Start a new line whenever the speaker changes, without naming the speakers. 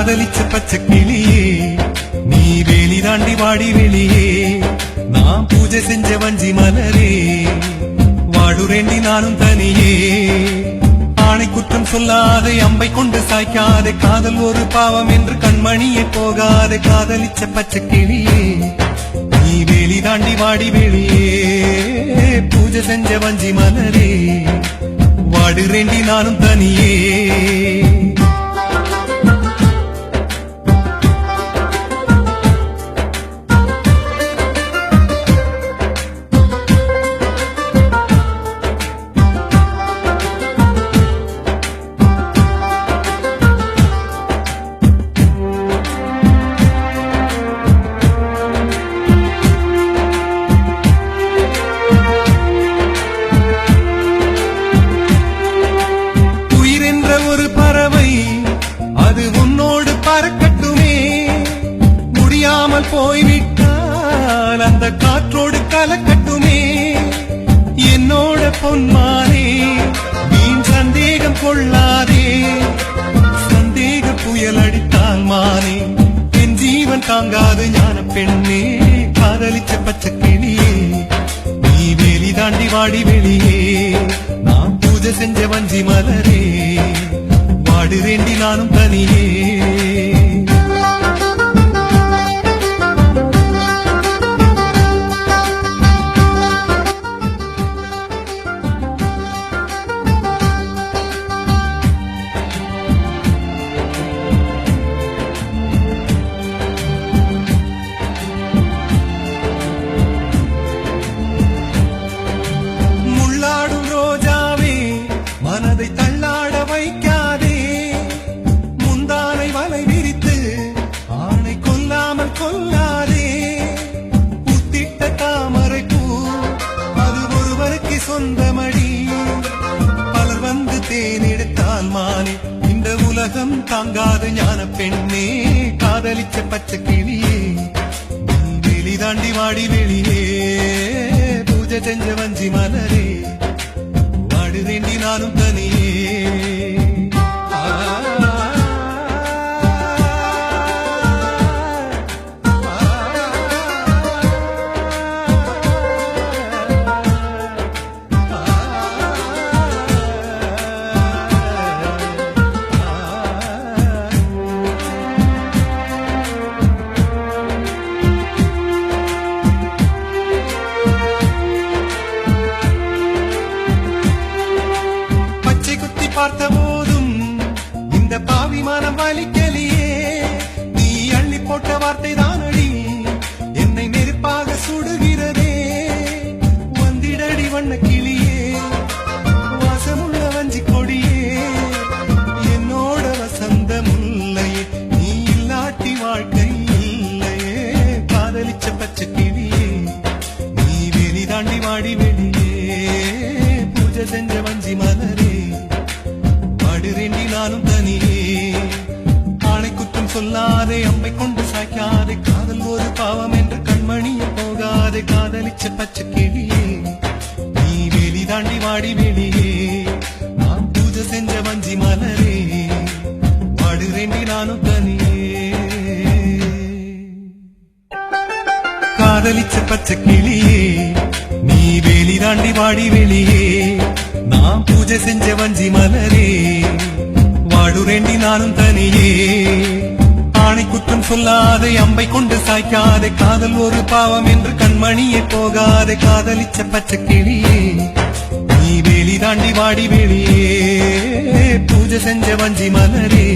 காதலிச்ச பச்சை கிளியே நீ வேலி தாண்டி வாடி வெளியே நான் பூஜை செஞ்ச வஞ்சி மலரே வாடுறேண்டி நானும் தனியே ஆணை குற்றம் சொல்லாதே அம்பை கொண்டு சாய்க்காதே காதல் ஒரு பாவம் என்று கண்மணியே போகாதே காதலிச்ச பச்சை கிளியே நீ வேலி தாண்டி வாடி வெளியே பூஜை செஞ்ச வஞ்சி மலரே வாடுறேண்டி நானும் தனியே போய்விட்டால் அந்த காற்றோடு கலக்கட்டுமே என்னோட பொன்மானே வீண் சந்தேகம் கொள்ளாதே சந்தேக புயல் அடித்தால் மானே என் ஜீவன் தாங்காது ஞான பெண்ணே காதலிச்ச பச்சை கிளியே நீ வேலி தாண்டி வாடி வெளியே நான் பூஜை செஞ்ச வஞ்சி மலரே வாடுறேண்டி நானும் தனியே மனதை தள்ளாட வைக்காதே முந்தானை வலை விரித்து ஆணை கொல்லாமல் கொல்லாதே புத்திட்ட தாமரை பூ அது ஒருவருக்கு சொந்தமடி பலர் வந்து தேனெடுத்தால் மானே இந்த உலகம் தாங்காத ஞான பெண்ணே காதலிச்ச பச்சை கிளியே நீ வெளி தாண்டி வாடி வெளியே பூஜை செஞ்ச வஞ்சி மலரே வாடுறேண்டி நானும் தனியே பார்த்த போதும் இந்த பாவி மனம் வலிக்கலியே நீ அள்ளி போட்ட வார்த்தை தானடி என்னை நெருப்பாக சுடுகிறதே வந்திடடி வண்ண கிளியே வாசமுள்ள வஞ்சி கொடியே என்னோட வசந்த முல்லையே நீ இல்லாட்டி வாழ்க்கை இல்லையே காதலிச்ச பச்சை கிளியே நீ வெளி தாண்டி வாடி வெளியே பூஜை செஞ்ச வஞ்சி மலரே வாடுறேண்டி நானும் தனியே ஆணை குற்றம் சொல்லாதே அம்பை கொண்டு சாய்க்காதே காதல் ஒரு பாவம் என்று கண்மணிய போகாதே காதலிச்ச பச்சை கிளியே நீ வேலி தாண்டி வாடி வெளியே நான் பூஜை செஞ்ச வஞ்சி மலரே வாடுறேண்டி நானும் தனியே காதலிச்ச பச்சை கிளியே நீ வேலி தாண்டி வாடி வெளியே நான் பூஜை செஞ்ச வஞ்சி மலரே வாடுறேண்டி நானும் தனியே ஆணை குற்றம் சொல்லாதே அம்பை கொண்டு சாய்க்காதே காதல் ஒரு பாவம் என்று கண்மணியே போகாதே காதலிச்ச பச்சை கிளியே நீ வேலி தாண்டி வாடி வெளியே பூஜை செஞ்ச வஞ்சி மலரே